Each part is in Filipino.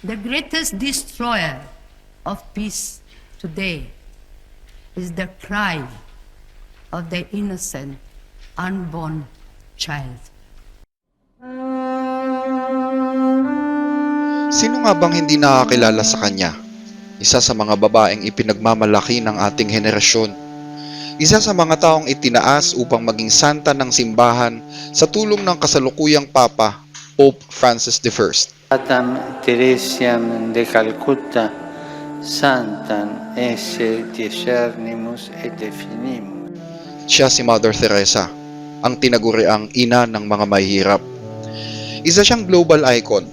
The greatest destroyer of peace today is the cry of the innocent, unborn child. Sino nga bang hindi nakakilala sa kanya? Isa sa mga babaeng ipinagmamalaki ng ating henerasyon. Isa sa mga taong itinaas upang maging santa ng simbahan sa tulong ng kasalukuyang Papa, Pope Francis I. Atam Teresiam de Calcutta, Santam esse discernimus et definimus. Siya si Mother Teresa, ang tinaguriang ina ng mga mahihirap. Isa siyang global icon,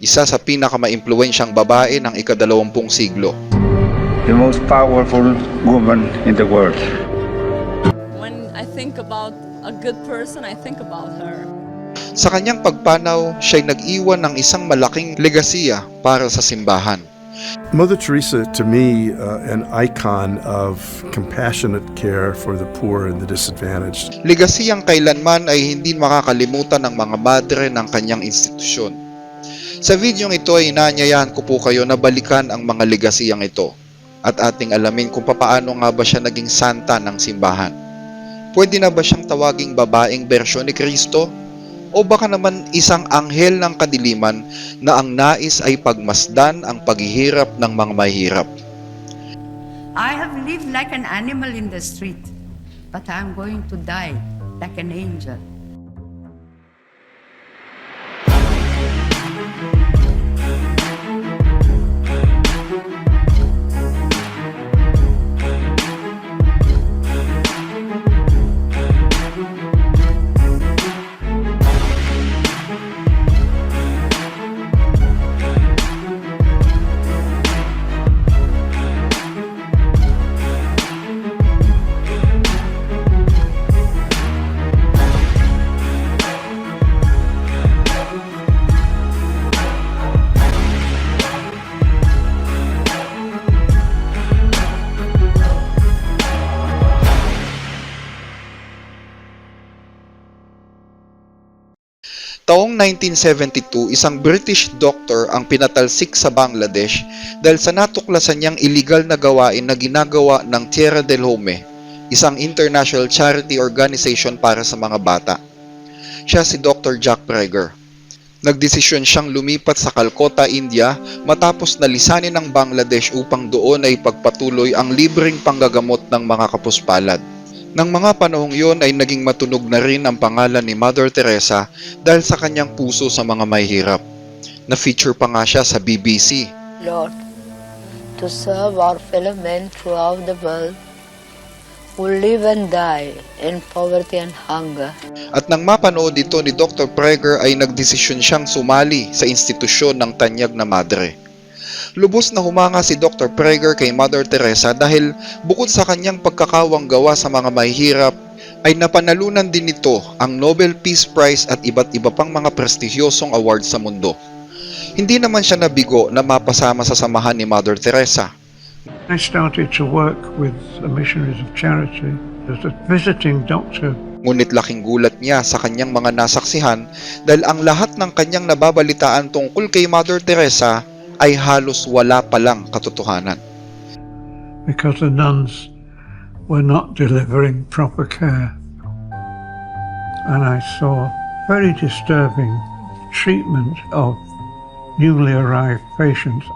isa sa pinakamaimpluwensyang babae ng ika-20 siglo. The most powerful woman in the world. When I think about a good person, I think about her. Sa kanyang pagpanaw, siya'y nag-iwan ng isang malaking legasiya para sa simbahan. Mother Teresa, to me, an icon of compassionate care for the poor and the disadvantaged. Legasiyang kailanman ay hindi makakalimutan ng mga madre ng kanyang institusyon. Sa videong ito ay inaanyayahan ko po kayo na balikan ang mga legasiyang ito at ating alamin kung papaano nga ba siya naging santa ng simbahan. Pwede na ba siyang tawaging babaeng bersyon ni Kristo? O baka naman isang anghel ng kadiliman na ang nais ay pagmasdan ang paghihirap ng mga mahihirap? I have lived like an animal in the street, but I'm going to die like an angel. Taong 1972, isang British doctor ang pinatalsik sa Bangladesh dahil sa natuklasan niyang illegal na gawain na ginagawa ng Tierra del Home, isang international charity organization para sa mga bata. Siya si Dr. Jack Prager. Nagdesisyon siyang lumipat sa Calcutta, India matapos na lisanin ng Bangladesh upang doon ay pagpatuloy ang libreng panggagamot ng mga kapuspalad. Nang mga panahong yon ay naging matunog na rin ang pangalan ni Mother Teresa dahil sa kanyang puso sa mga mahihirap. Na-feature pa nga siya sa BBC. Lord, to serve our fellow men throughout the world who live and die in poverty and hunger. At nang mapanood ito ni Dr. Prager ay nagdesisyon siyang sumali sa institusyon ng Tanyag na Madre. Lubos na humanga si Dr. Prager kay Mother Teresa dahil bukod sa kanyang pagkakawang gawa sa mga mahihirap, ay napanalunan din nito ang Nobel Peace Prize at iba't iba pang mga prestigyosong awards sa mundo. Hindi naman siya nabigo na mapasama sa samahan ni Mother Teresa. I started to work with the Missionaries of Charity as a visiting doctor. Ngunit laking gulat niya sa kanyang mga nasaksihan dahil ang lahat ng kanyang nababalitaan tungkol kay Mother Teresa ay halos wala palang katotohanan. Because the nuns were not delivering proper care. And I saw very disturbing treatment of newly arrived patients.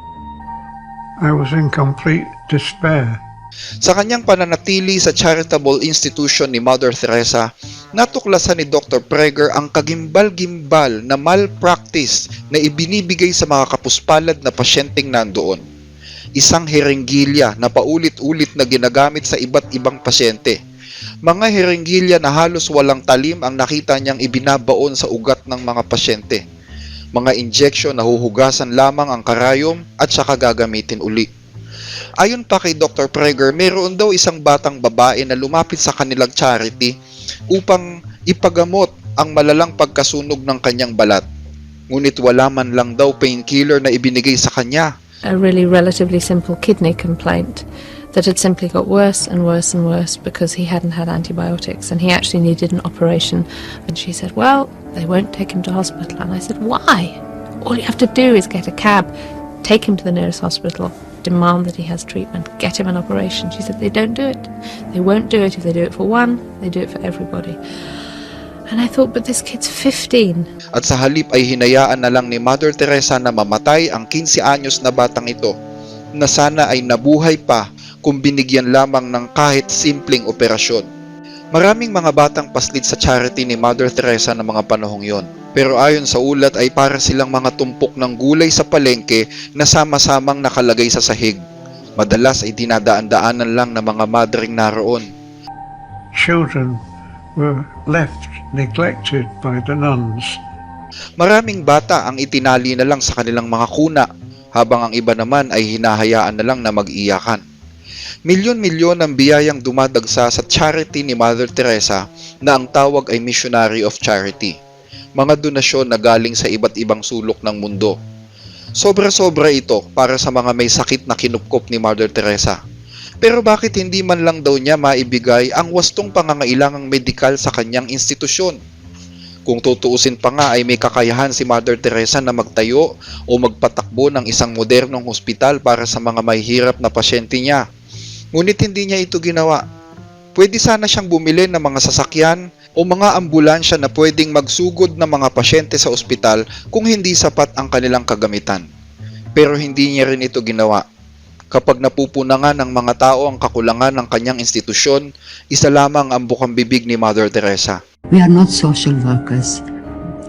I was in complete despair. Sa kanyang pananatili sa charitable institution ni Mother Teresa, natuklasan ni Dr. Prager ang kagimbal-gimbal na malpractice na ibinibigay sa mga kapuspalad na pasyenteng nandoon. Isang herenggilya na paulit-ulit na ginagamit sa iba't ibang pasyente. Mga herenggilya na halos walang talim ang nakita niyang ibinabaon sa ugat ng mga pasyente. Mga injection na huhugasan lamang ang karayom at saka gagamitin uli. Ayon pa kay Dr. Prager, mayroon daw isang batang babae na lumapit sa kanilang charity upang ipagamot ang malalang pagkasunog ng kanyang balat. Ngunit wala man lang daw painkiller na ibinigay sa kanya. A really relatively simple kidney complaint that had simply got worse and worse and worse because he hadn't had antibiotics and he actually needed an operation. And she said, well, they won't take him to hospital. And I said, why? All you have to do is get a cab take him to the nearest hospital, demand that he has treatment, get him an operation. She said they don't do it. They won't do it. If they do it for one, they do it for everybody. And I thought, but this kid's 15. At sa halip ay hinayaan na lang ni Mother Teresa na mamatay ang 15 anyos na batang ito, na sana ay nabuhay pa kung binigyan lamang ng kahit simpleng operasyon. Maraming mga batang paslit sa charity ni Mother Teresa ng mga panahong yon. Pero ayon sa ulat ay para silang mga tumpok ng gulay sa palengke na sama-samang nakalagay sa sahig. Madalas ay dinadaan-daanan lang ng mga madring naroon. Children were left neglected by the nuns. Maraming bata ang itinali na lang sa kanilang mga kuna, habang ang iba naman ay hinahayaan na lang na mag-iyakan. Milyon-milyon ang biyayang dumadagsa sa charity ni Mother Teresa na ang tawag ay Missionary of Charity. Mga donasyon na galing sa iba't ibang sulok ng mundo. Sobra-sobra ito para sa mga may sakit na kinupkop ni Mother Teresa. Pero bakit hindi man lang daw niya maibigay ang wastong pangangailangang medikal sa kanyang institusyon? Kung tutuusin pa nga ay may kakayahan si Mother Teresa na magtayo o magpatakbo ng isang modernong hospital para sa mga mahihirap na pasyente niya. Ngunit hindi niya ito ginawa. Pwede sana siyang bumili ng mga sasakyan o mga ambulansya na pwedeng magsugod ng mga pasyente sa ospital kung hindi sapat ang kanilang kagamitan. Pero hindi niya rin ito ginawa. Kapag napupunangan ng mga tao ang kakulangan ng kanyang institusyon, isa lamang ang bukang bibig ni Mother Teresa. We are not social workers.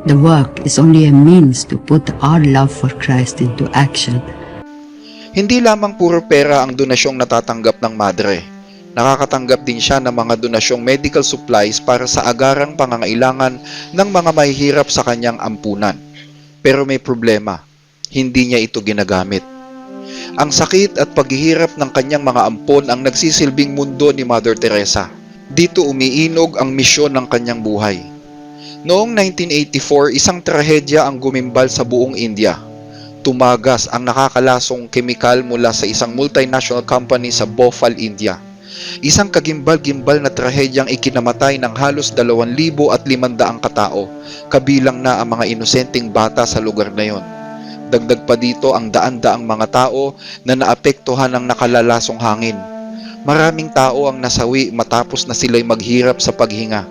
The work is only a means to put our love for Christ into action. Hindi lamang puro pera ang donasyong natatanggap ng madre. Nakakatanggap din siya ng mga donasyong medical supplies para sa agarang pangangailangan ng mga mahihirap sa kanyang ampunan. Pero may problema, hindi niya ito ginagamit. Ang sakit at paghihirap ng kanyang mga ampon ang nagsisilbing mundo ni Mother Teresa. Dito umiinog ang misyon ng kanyang buhay. Noong 1984, isang trahedya ang gumimbal sa buong India. Tumagas ang nakakalasong kemikal mula sa isang multinational company sa Bhopal, India. Isang kagimbal-gimbal na trahedyang ikinamatay ng halos 2,500 katao, kabilang na ang mga inosenteng bata sa lugar na yon. Dagdag pa dito ang daan-daang mga tao na naapektuhan ng nakalalasong hangin. Maraming tao ang nasawi matapos na sila'y maghirap sa paghinga.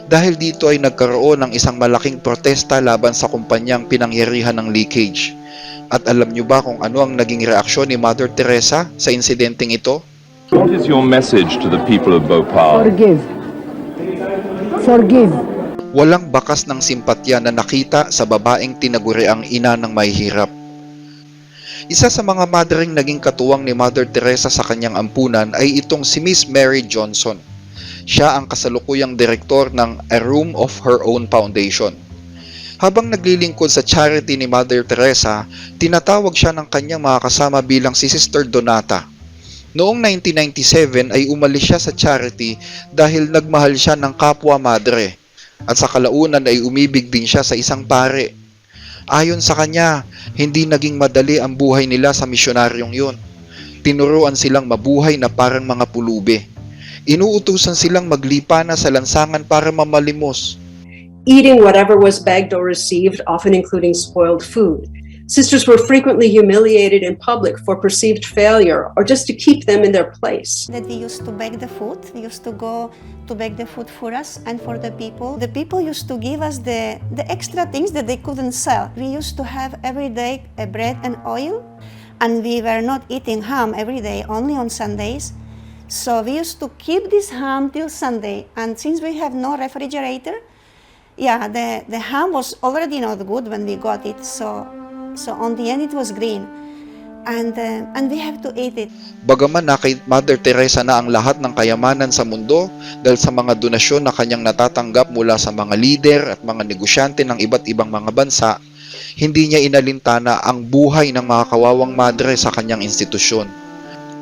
Dahil dito ay nagkaroon ng isang malaking protesta laban sa kumpanyang pinangyarihan ng leakage. At alam niyo ba kung ano ang naging reaksyon ni Mother Teresa sa insidenteng ito? What is your message to the people of Bhopal? Forgive. Forgive. Walang bakas ng simpatya na nakita sa babaeng tinaguriang ina ng mahihirap. Isa sa mga madring naging katuwang ni Mother Teresa sa kanyang ampunan ay itong si Miss Mary Johnson. Siya ang kasalukuyang direktor ng A Room of Her Own Foundation. Habang naglilingkod sa charity ni Mother Teresa, tinatawag siya ng kanyang mga kasama bilang si Sister Donata. Noong 1997 ay umalis siya sa charity dahil nagmahal siya ng kapwa madre. At sa kalaunan ay umibig din siya sa isang pare. Ayon sa kanya, hindi naging madali ang buhay nila sa misyonaryong yun. Tinuruan silang mabuhay na parang mga pulubi. Inuutusan silang maglipa na sa lansangan para mamalimos. Eating whatever was begged or received, often including spoiled food. Sisters were frequently humiliated in public for perceived failure or just to keep them in their place. That they used to beg the food, they used to go to beg the food for us and for the people. The people used to give us the extra things that they couldn't sell. We used to have every day bread and oil, and we were not eating ham every day, only on Sundays. So we used to keep this ham till Sunday, and since we have no refrigerator, the ham was already not good when we got it, so on the end it was green, and we have to eat it. Bagaman na kay Mother Teresa na ang lahat ng kayamanan sa mundo dahil sa mga donasyon na kanyang natatanggap mula sa mga lider at mga negosyante ng iba't ibang mga bansa, hindi niya inalintana ang buhay ng mga kawawang madre sa kanyang institusyon.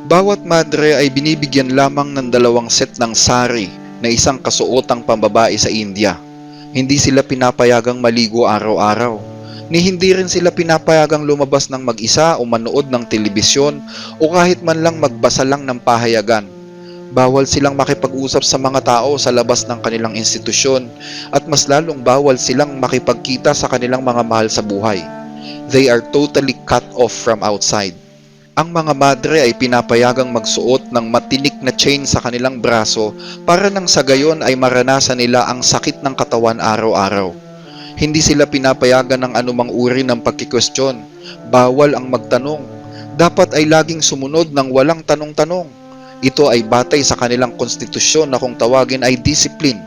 Bawat madre ay binibigyan lamang ng 2 set ng sari na isang kasuotang pambabae sa India. Hindi sila pinapayagang maligo araw-araw. Ni hindi rin sila pinapayagang lumabas ng mag-isa o manood ng telebisyon o kahit man lang magbasa lang ng pahayagan. Bawal silang makipag-usap sa mga tao sa labas ng kanilang institusyon at mas lalong bawal silang makipagkita sa kanilang mga mahal sa buhay. they are totally cut off from outside. Ang mga madre ay pinapayagang magsuot ng matinik na chain sa kanilang braso para nang sa gayon ay maranasan nila ang sakit ng katawan araw-araw. Hindi sila pinapayagan ng anumang uri ng pagkikwestiyon. Bawal ang magtanong. Dapat ay laging sumunod ng walang tanong-tanong. Ito ay batay sa kanilang konstitusyon na kung tawagin ay discipline,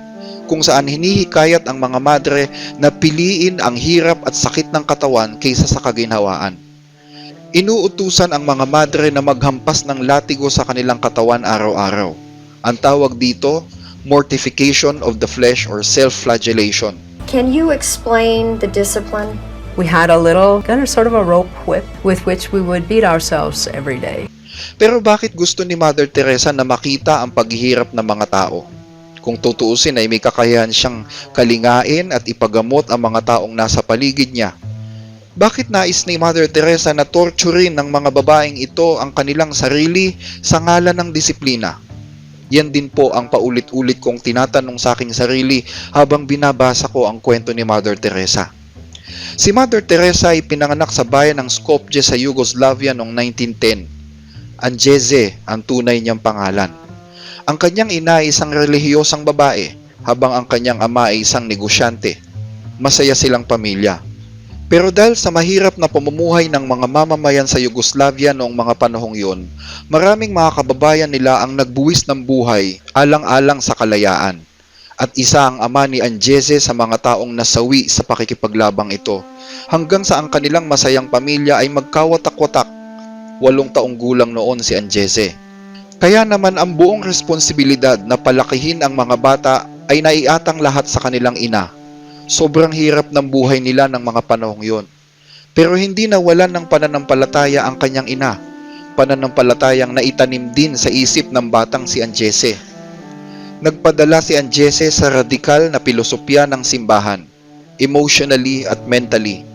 kung saan hinihikayat ang mga madre na piliin ang hirap at sakit ng katawan kaysa sa kaginhawaan. Inuutusan ang mga madre na maghampas ng latigo sa kanilang katawan araw-araw. Ang tawag dito, mortification of the flesh or self-flagellation. Can you explain the discipline? We had a little, sort of a rope whip with which we would beat ourselves every day. Pero bakit gusto ni Mother Teresa na makita ang paghihirap ng mga tao? Kung tutuusin ay may kakayahan siyang kalingain at ipagamot ang mga taong nasa paligid niya. Bakit nais ni Mother Teresa na torturin ng mga babaeng ito ang kanilang sarili sa ngalan ng disiplina? Yan din po ang paulit-ulit kong tinatanong sa aking sarili habang binabasa ko ang kwento ni Mother Teresa. Si Mother Teresa ay pinanganak sa bayan ng Skopje sa Yugoslavia noong 1910. Anjeze ang tunay niyang pangalan. Ang kanyang ina ay isang relihiyosang babae, habang ang kanyang ama ay isang negosyante. Masaya silang pamilya. Pero dahil sa mahirap na pamumuhay ng mga mamamayan sa Yugoslavia noong mga panahong yon, maraming mga kababayan nila ang nagbuwis ng buhay alang-alang sa kalayaan. At isa ang ama ni Anjeze sa mga taong nasawi sa pakikipaglabang ito, hanggang sa ang kanilang masayang pamilya ay magkawatak-watak. 8 taong gulang noon si Anjeze. Kaya naman ang buong responsibilidad na palakihin ang mga bata ay naiatang lahat sa kanilang ina. Sobrang hirap ng buhay nila ng mga panahong yon. Pero hindi nawalan ng pananampalataya ang kanyang ina, pananampalatayang naitanim din sa isip ng batang si Anjeze. Nagpadala si Anjeze sa radikal na pilosopya ng simbahan, emotionally at mentally.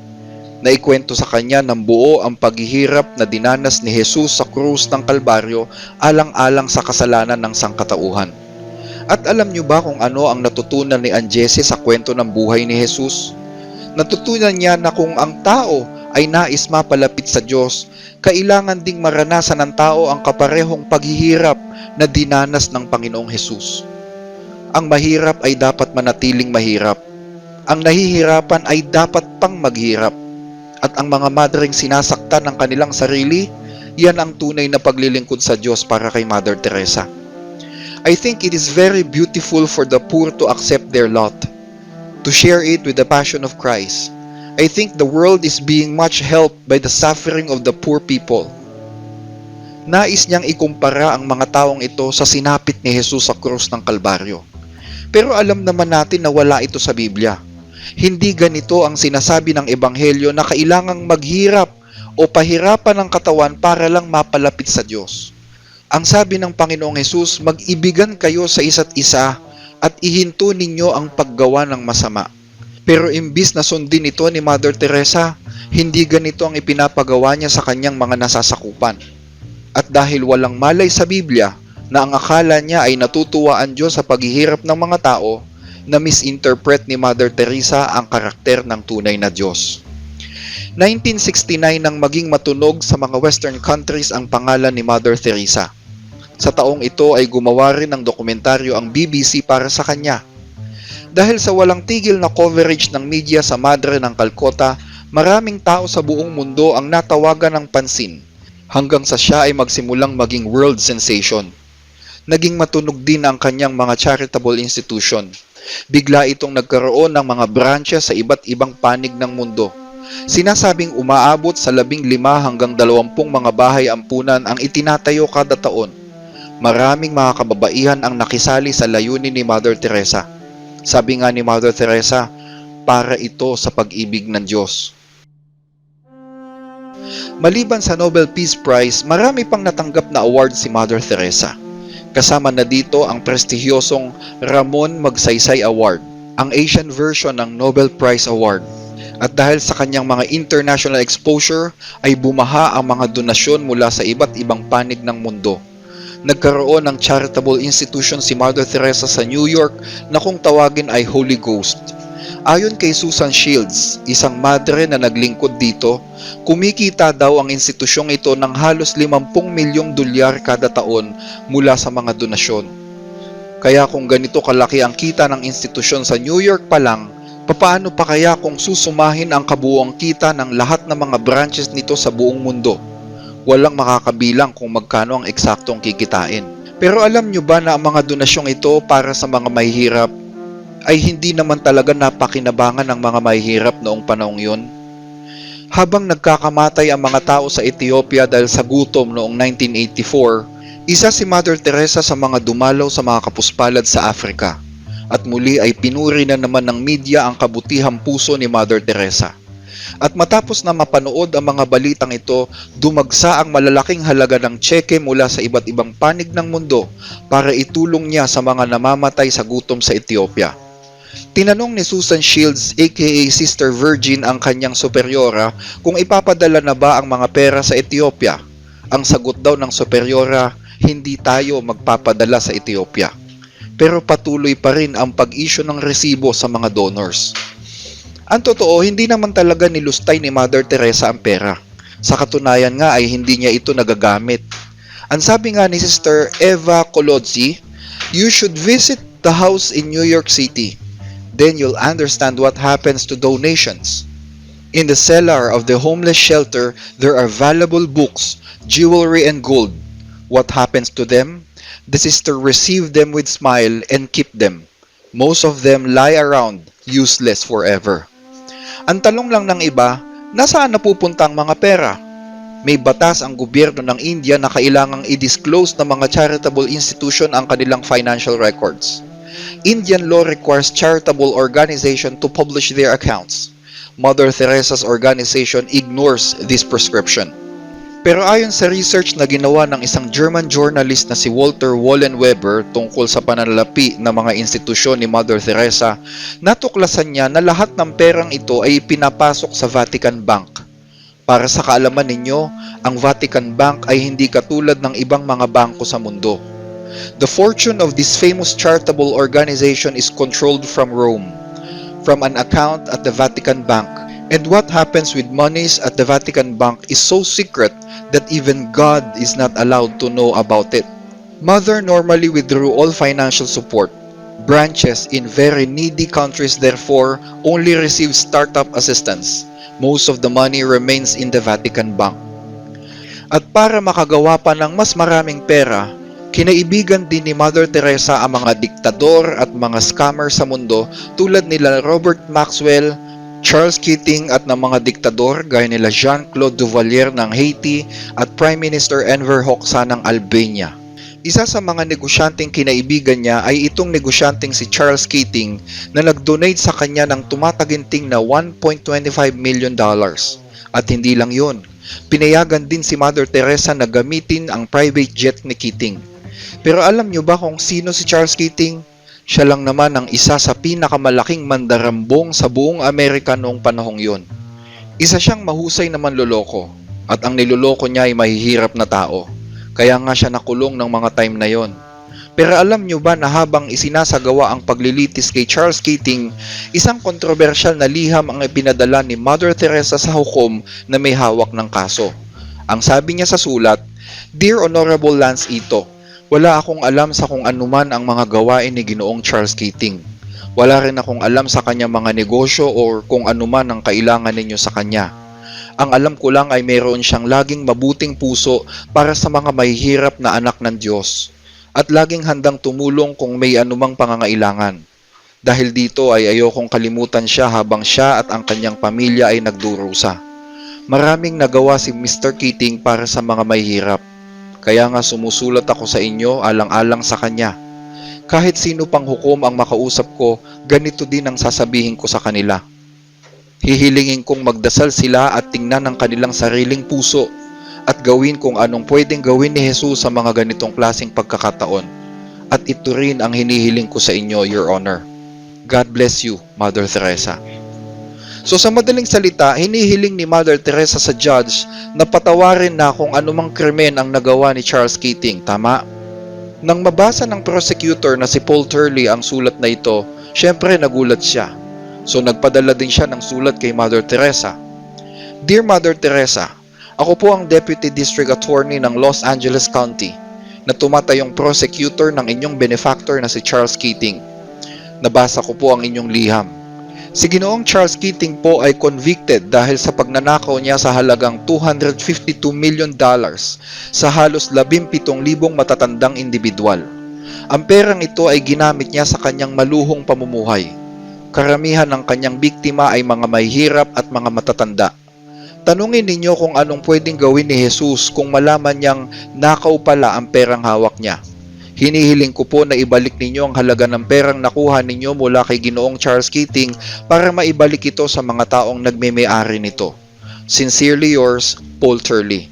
Naikwento sa kanya ng buo ang paghihirap na dinanas ni Jesus sa krus ng Kalbaryo alang-alang sa kasalanan ng sangkatauhan. At alam niyo ba kung ano ang natutunan ni Anjeze sa kwento ng buhay ni Jesus? Natutunan niya na kung ang tao ay nais mapalapit sa Diyos, kailangan ding maranasan ng tao ang kaparehong paghihirap na dinanas ng Panginoong Jesus. Ang mahirap ay dapat manatiling mahirap. Ang nahihirapan ay dapat pang maghirap. At ang mga madreng sinasaktan ng kanilang sarili, yan ang tunay na paglilingkod sa Diyos para kay Mother Teresa. I think it is very beautiful for the poor to accept their lot, to share it with the passion of Christ. I think the world is being much helped by the suffering of the poor people. Nais niyang ikumpara ang mga taong ito sa sinapit ni Jesus sa krus ng Kalbaryo. Pero alam naman natin na wala ito sa Biblia. Hindi ganito ang sinasabi ng Ebanghelyo na kailangang maghirap o pahirapan ng katawan para lang mapalapit sa Diyos. Ang sabi ng Panginoong Hesus, mag-ibigan kayo sa isa't isa at ihinto ninyo ang paggawa ng masama. Pero imbis na sundin ito ni Mother Teresa, hindi ganito ang ipinapagawa niya sa kanyang mga nasasakupan. At dahil walang malay sa Biblia na ang akala niya ay natutuwa ang Diyos sa paghihirap ng mga tao, na misinterpret ni Mother Teresa ang karakter ng tunay na Diyos. 1969 nang maging matunog sa mga Western countries ang pangalan ni Mother Teresa. Sa taong ito ay gumawa rin ng dokumentaryo ang BBC para sa kanya. Dahil sa walang tigil na coverage ng media sa Madre ng Calcutta, maraming tao sa buong mundo ang natawagan ng pansin, hanggang sa siya ay magsimulang maging world sensation. Naging matunog din ang kanyang mga charitable institution. Bigla itong nagkaroon ng mga branches sa iba't ibang panig ng mundo. Sinasabing umaabot sa 15 hanggang 20 mga bahay ampunan ang itinatayo kada taon. Maraming mga kababaihan ang nakisali sa layunin ni Mother Teresa. Sabi nga ni Mother Teresa, para ito sa pag-ibig ng Diyos. Maliban sa Nobel Peace Prize, marami pang natanggap na award si Mother Teresa. Kasama na dito ang prestihiyosong Ramon Magsaysay Award, ang Asian version ng Nobel Prize Award. At dahil sa kanyang mga international exposure, ay bumaha ang mga donasyon mula sa iba't ibang panig ng mundo. Nagkaroon ng charitable institution si Mother Teresa sa New York na kung tawagin ay Holy Ghost. Ayon kay Susan Shields, isang madre na naglingkod dito, kumikita daw ang institusyong ito ng halos 50 milyong dolyar kada taon mula sa mga donasyon. Kaya kung ganito kalaki ang kita ng institusyon sa New York pa lang, papaano pa kaya kung susumahin ang kabuuang kita ng lahat ng mga branches nito sa buong mundo? Walang makakabilang kung magkano ang eksaktong kikitain. Pero alam nyo ba na ang mga donasyong ito para sa mga mahihirap ay hindi naman talaga napakinabangan ng mga mahihirap noong panahong yun? Habang nagkakamatay ang mga tao sa Ethiopia dahil sa gutom noong 1984, isa si Mother Teresa sa mga dumalaw sa mga kapuspalad sa Africa. At muli ay pinuri na naman ng media ang kabutihang puso ni Mother Teresa. At matapos na mapanood ang mga balitang ito, dumagsa ang malalaking halaga ng tseke mula sa iba't ibang panig ng mundo para itulong niya sa mga namamatay sa gutom sa Ethiopia. Tinanong ni Susan Shields aka Sister Virgin ang kanyang superiora kung ipapadala na ba ang mga pera sa Ethiopia. Ang sagot daw ng superiora, hindi tayo magpapadala sa Ethiopia. Pero patuloy pa rin ang pag-issue ng resibo sa mga donors. Ang totoo, hindi naman talaga nilustay ni Mother Teresa ang pera. Sa katunayan nga ay hindi niya ito nagagamit. Ang sabi nga ni Sister Eva Kolodzi, "You should visit the house in New York City. Then you'll understand what happens to donations. In the cellar of the homeless shelter, there are valuable books, jewelry, and gold. What happens to them? The sister receive them with smile and keep them. Most of them lie around, useless forever." Ang tanong lang ng iba, nasaan napupunta ang mga pera? May batas ang gobyerno ng India na kailangang i-disclose ng mga charitable institution ang kanilang financial records. Indian law requires charitable organization to publish their accounts. Mother Teresa's organization ignores this prescription. Pero ayon sa research na ginawa ng isang German journalist na si Walter Wollenweber tungkol sa pananalapi ng mga institusyon ni Mother Teresa, natuklasan niya na lahat ng perang ito ay pinapasok sa Vatican Bank. Para sa kaalaman ninyo, ang Vatican Bank ay hindi katulad ng ibang mga bangko sa mundo. The fortune of this famous charitable organization is controlled from Rome, from an account at the Vatican Bank. And what happens with monies at the Vatican Bank is so secret that even God is not allowed to know about it. Mother normally withdrew all financial support. Branches in very needy countries therefore only receive startup assistance. Most of the money remains in the Vatican Bank. At para makagawa pa ng mas maraming pera, kinaibigan din ni Mother Teresa ang mga diktador at mga scammer sa mundo tulad nila Robert Maxwell, Charles Keating at ng mga diktador gaya nila Jean-Claude Duvalier ng Haiti at Prime Minister Enver Hoxha ng Albania. Isa sa mga negosyanteng kinaibigan niya ay itong negosyanteng si Charles Keating na nag-donate sa kanya ng tumataginting na $1.25 million. At hindi lang yun, pinayagan din si Mother Teresa na gamitin ang private jet ni Keating. Pero alam nyo ba kung sino si Charles Keating? Siya lang naman ang isa sa pinakamalaking mandarambong sa buong Amerika noong panahong yon. Isa siyang mahusay na manloloko at ang niloloko niya ay mahihirap na tao. Kaya nga siya nakulong ng mga time na yon. Pero alam nyo ba na habang isinasagawa ang paglilitis kay Charles Keating, isang kontrobersyal na liham ang ipinadala ni Mother Teresa sa hukom na may hawak ng kaso. Ang sabi niya sa sulat, "Dear Honorable Lance Ito, wala akong alam sa kung anuman ang mga gawain ni Ginoong Charles Keating. Wala rin akong alam sa kanyang mga negosyo o kung anuman ang kailangan ninyo sa kanya. Ang alam ko lang ay mayroon siyang laging mabuting puso para sa mga mahihirap na anak ng Diyos at laging handang tumulong kung may anumang pangangailangan. Dahil dito ay ayokong kalimutan siya habang siya at ang kanyang pamilya ay nagdurusa. Maraming nagawa si Mr. Keating para sa mga mahihirap. Kaya nga sumusulat ako sa inyo alang-alang sa kanya. Kahit sino pang hukom ang makausap ko, ganito din ang sasabihin ko sa kanila. Hihilingin kong magdasal sila at tingnan ang kanilang sariling puso at gawin kung anong pwedeng gawin ni Jesus sa mga ganitong klaseng pagkakataon. At ito rin ang hinihiling ko sa inyo, Your Honor. God bless you, Mother Teresa." So sa madaling salita, hinihiling ni Mother Teresa sa judge na patawarin na kung anumang krimen ang nagawa ni Charles Keating, tama? Nang mabasa ng prosecutor na si Paul Turley ang sulat na ito, syempre nagulat siya. So nagpadala din siya ng sulat kay Mother Teresa. Dear Mother Teresa, ako po ang Deputy District Attorney ng Los Angeles County na tumatayong prosecutor ng inyong benefactor na si Charles Keating. Nabasa ko po ang inyong liham. Si Ginoong Charles Keating po ay convicted dahil sa pagnanakaw niya sa halagang $252 million sa halos 17,000 matatandang individual. Ang perang ito ay ginamit niya sa kanyang maluhong pamumuhay. Karamihan ng kanyang biktima ay mga mahihirap at mga matatanda. Tanungin ninyo kung anong pwedeng gawin ni Jesus kung malaman niyang nakaw pala ang perang hawak niya. Hinihiling ko po na ibalik ninyo ang halaga ng perang nakuha ninyo mula kay Ginoong Charles Keating para maibalik ito sa mga taong nagmeme-ari nito. Sincerely yours, Paul Turley.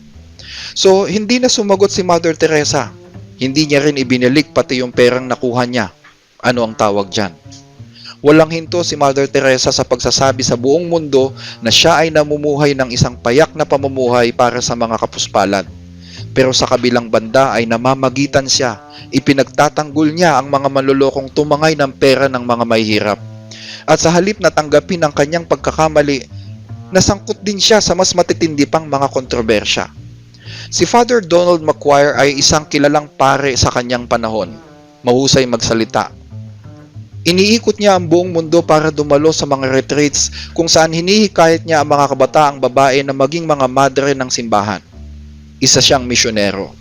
So, hindi na sumagot si Mother Teresa. Hindi niya rin ibinalik pati yung perang nakuha niya. Ano ang tawag dyan? Walang hinto si Mother Teresa sa pagsasabi sa buong mundo na siya ay namumuhay ng isang payak na pamumuhay para sa mga kapuspalan. Pero sa kabilang banda ay namamagitan siya, ipinagtatanggol niya ang mga manlolokong tumangay ng pera ng mga mahihirap. At sa halip na tanggapin ang kanyang pagkakamali, nasangkot din siya sa mas matitindi pang mga kontrobersya. Si Father Donald McQuire ay isang kilalang pare sa kanyang panahon. Mahusay magsalita. Iniikot niya ang buong mundo para dumalo sa mga retreats kung saan hinihikayat niya ang mga kabataang babae na maging mga madre ng simbahan. Isa siyang misyonero.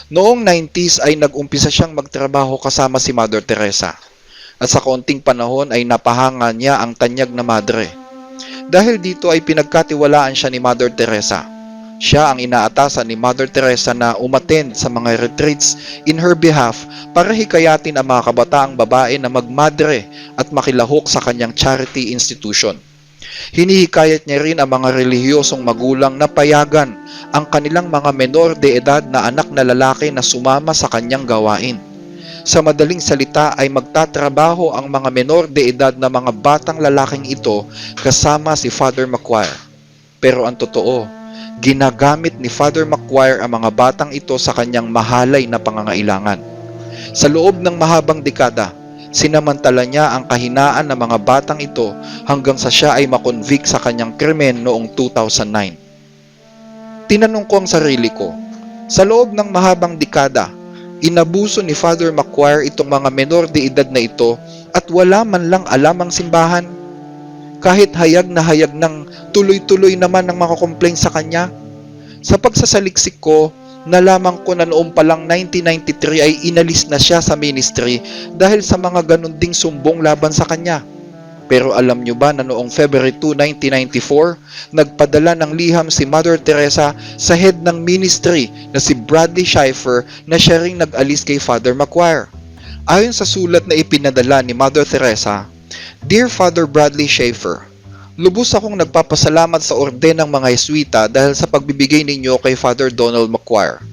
Noong 90s ay nag-umpisa siyang magtrabaho kasama si Mother Teresa. At sa kaunting panahon ay napahanga niya ang tanyag na madre. Dahil dito ay pinagkatiwalaan siya ni Mother Teresa. Siya ang inaatasan ni Mother Teresa na umattend sa mga retreats in her behalf para hikayatin ang mga kabataang babae na magmadre at makilahok sa kanyang charity institution. Hinihikayat niya rin ang mga relihiyosong magulang na payagan ang kanilang mga menor de edad na anak na lalaki na sumama sa kanyang gawain. Sa madaling salita ay magtatrabaho ang mga menor de edad na mga batang lalaking ito kasama si Father McQuire. Pero ang totoo, ginagamit ni Father McQuire ang mga batang ito sa kanyang mahalay na pangangailangan. Sa loob ng mahabang dekada, sinamantala niya ang kahinaan ng mga batang ito hanggang sa siya ay makonvict sa kanyang krimen noong 2009. Tinanong ko ang sarili ko, sa loob ng mahabang dekada, inabuso ni Father McQuire itong mga menor de edad na ito at wala man lang alam ang simbahan. Kahit hayag na hayag ng tuloy-tuloy naman ang mga complaint sa kanya. Sa pagsasaliksik ko, nalaman ko na noong palang 1993 ay inalis na siya sa ministry dahil sa mga ganun ding sumbong laban sa kanya. Pero alam nyo ba na noong February 2, 1994, nagpadala ng liham si Mother Teresa sa head ng ministry na si Bradley Schaeffer na siya ring nag-alis kay Father McQuire. Ayon sa sulat na ipinadala ni Mother Teresa, Dear Father Bradley Schaeffer, lubos akong nagpapasalamat sa orden ng mga Jesuita dahil sa pagbibigay ninyo kay Father Donald McQuire.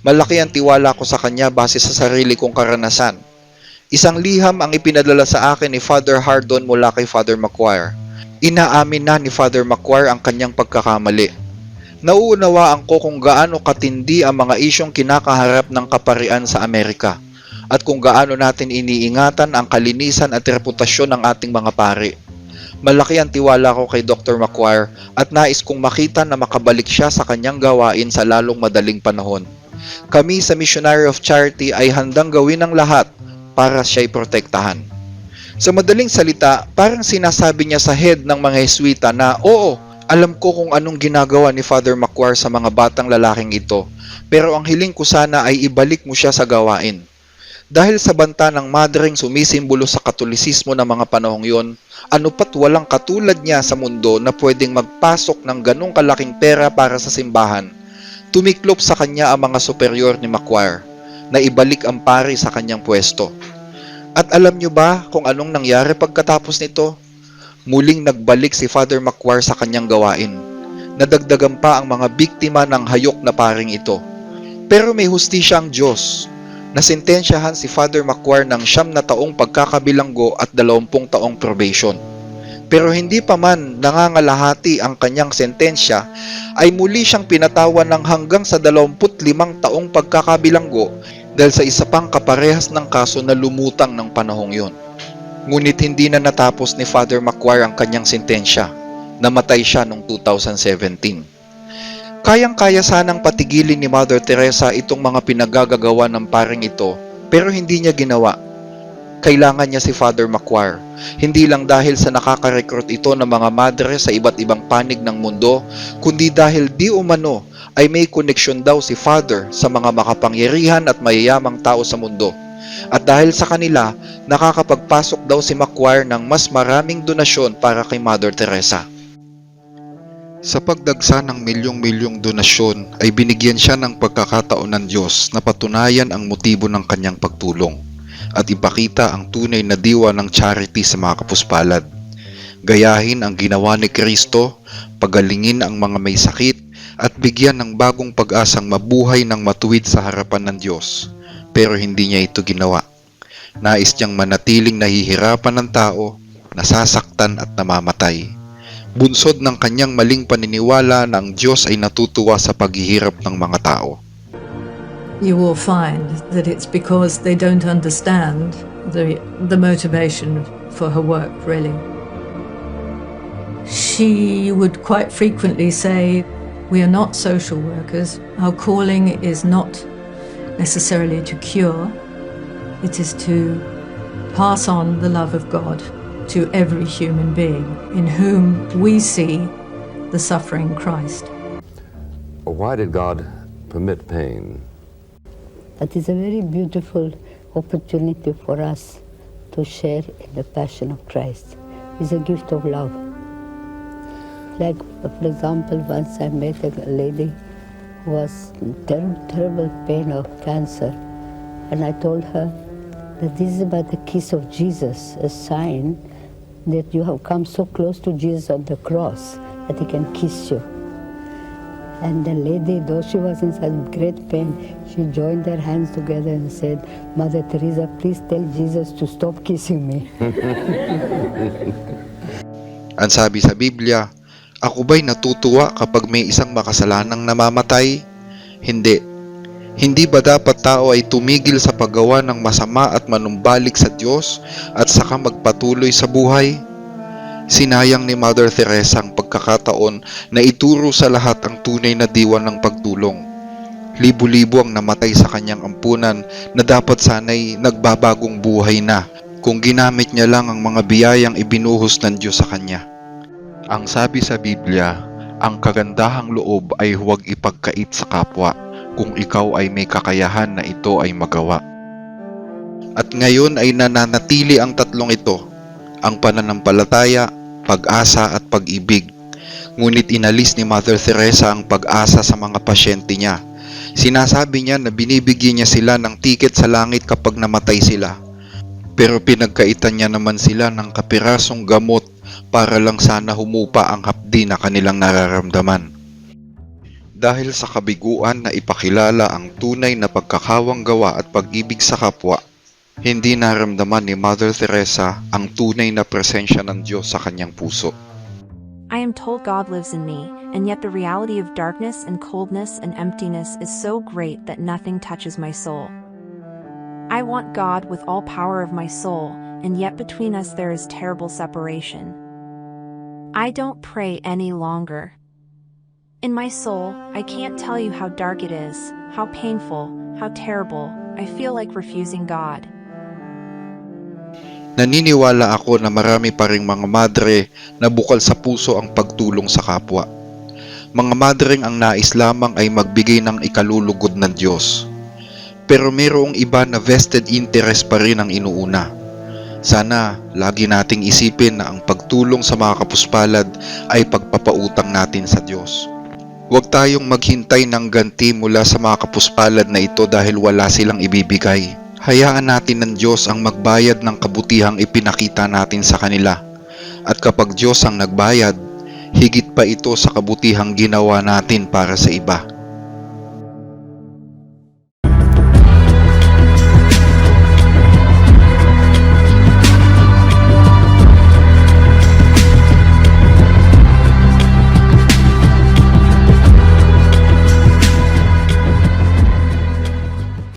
Malaki ang tiwala ko sa kanya base sa sarili kong karanasan. Isang liham ang ipinadala sa akin ni Father Hardon mula kay Father McQuire. Inaamin na ni Father McQuire ang kanyang pagkakamali. Nauunawaan ko kung gaano katindi ang mga isyong kinakaharap ng kaparian sa Amerika at kung gaano natin iniingatan ang kalinisan at reputasyon ng ating mga pari. Malaki ang tiwala ko kay Dr. McQuire at nais kong makita na makabalik siya sa kanyang gawain sa lalong madaling panahon. Kami sa Missionary of Charity ay handang gawin ang lahat para siya'y protektahan. Sa madaling salita, parang sinasabi niya sa head ng mga Jesuita na, oo, alam ko kung anong ginagawa ni Father McQuire sa mga batang lalaking ito, pero ang hiling ko sana ay ibalik mo siya sa gawain. Dahil sa banta ng madreng sumisimbolo sa Katolisismo ng mga panahong yon, ano pat walang katulad niya sa mundo na pwedeng magpasok ng ganong kalaking pera para sa simbahan, tumiklop sa kanya ang mga superior ni McQuire na ibalik ang pari sa kanyang pwesto. At alam nyo ba kung anong nangyari pagkatapos nito? Muling nagbalik si Father McQuire sa kanyang gawain. Nadagdagan pa ang mga biktima ng hayok na paring ito. Pero may hustisya ang Diyos. Nasintensyahan si Father McQuire ng 9 na taong pagkakabilanggo at 20 taong probation. Pero hindi pa man nangangalahati ang kanyang sentensya, ay muli siyang pinatawan ng hanggang sa 25 taong pagkakabilanggo dahil sa isa pang kaparehas ng kaso na lumutang ng panahong yon. Ngunit hindi na natapos ni Father Macquarie ang kanyang sentensya. Namatay siya noong 2017. Kayang-kaya sanang patigilin ni Mother Teresa itong mga pinagagagawa ng paring ito, pero hindi niya ginawa. Kailangan niya si Father Macquarie, hindi lang dahil sa nakaka-recruit ito ng mga madre sa iba't ibang panig ng mundo, kundi dahil di umano ay may koneksyon daw si Father sa mga makapangyarihan at mayayamang tao sa mundo. At dahil sa kanila, nakakapagpasok daw si Macquarie ng mas maraming donasyon para kay Mother Teresa. Sa pagdagsa ng milyong-milyong donasyon ay binigyan siya ng pagkakataon ng Diyos na patunayan ang motibo ng kanyang pagtulong at ipakita ang tunay na diwa ng charity sa mga kapuspalad. Gayahin ang ginawa ni Kristo, pagalingin ang mga may sakit at bigyan ng bagong pag-asang mabuhay ng matuwid sa harapan ng Diyos. Pero hindi niya ito ginawa. Nais niyang manatiling nahihirapan ng tao, nasasaktan at namamatay. Bunsod ng kanyang maling paniniwala na ang Diyos ay natutuwa sa paghihirap ng mga tao. You will find that it's because they don't understand the motivation for her work, really. She would quite frequently say, "We are not social workers. Our calling is not necessarily to cure. It is to pass on the love of God to every human being in whom we see the suffering Christ." Why did God permit pain? That is a very beautiful opportunity for us to share in the passion of Christ. It's a gift of love. Like, for example, once I met a lady who was in terrible pain of cancer, and I told her that this is but the kiss of Jesus, a sign that you have come so close to Jesus on the cross that he can kiss you. And the lady, though she was in such great pain, she joined their hands together and said, "Mother Teresa, please tell Jesus to stop kissing me." Ang sabi sa Biblia, "Ako ba'y natutuwa kapag may isang makasalanang namamatay? Hindi. Hindi ba dapat tao ay tumigil sa paggawa ng masama at manumbalik sa Diyos at saka magpatuloy sa buhay?" Sinayang ni Mother Teresa ang pagkakataon na ituro sa lahat ang tunay na diwa ng pagtulong. Libo-libo ang namatay sa kanyang ampunan na dapat sana'y nagbabagong buhay na kung ginamit niya lang ang mga biyayang ibinuhos ng Diyos sa kanya. Ang sabi sa Biblia, ang kagandahang loob ay huwag ipagkait sa kapwa kung ikaw ay may kakayahan na ito ay magawa. At ngayon ay nananatili ang tatlong ito, ang pananampalataya, pag-asa at pag-ibig. Ngunit inalis ni Mother Teresa ang pag-asa sa mga pasyente niya. Sinasabi niya na binibigyan niya sila ng tiket sa langit kapag namatay sila. Pero pinagkaitan niya naman sila ng kapirasong gamot para lang sana humupa ang hapdi na kanilang nararamdaman. Dahil sa kabiguan na ipakilala ang tunay na pagkakawang gawa at pag-ibig sa kapwa, hindi naramdaman ni Mother Teresa ang tunay na presensya ng Diyos sa kanyang puso. I am told God lives in me, and yet the reality of darkness and coldness and emptiness is so great that nothing touches my soul. I want God with all power of my soul, and yet between us there is terrible separation. I don't pray any longer. In my soul, I can't tell you how dark it is, how painful, how terrible. I feel like refusing God. Naniniwala ako na marami pa ring mga madre na bukal sa puso ang pagtulong sa kapwa. Mga madreng ang nais lamang ay magbigay ng ikalulugod ng Diyos. Pero mayroong iba na vested interest pa rin ang inuuna. Sana lagi nating isipin na ang pagtulong sa mga kapuspalad ay pagpapautang natin sa Diyos. Huwag tayong maghintay ng ganti mula sa mga kapuspalad na ito dahil wala silang ibibigay. Hayaan natin ng Diyos ang magbayad ng kabutihang ipinakita natin sa kanila. At kapag Diyos ang nagbayad, higit pa ito sa kabutihang ginawa natin para sa iba.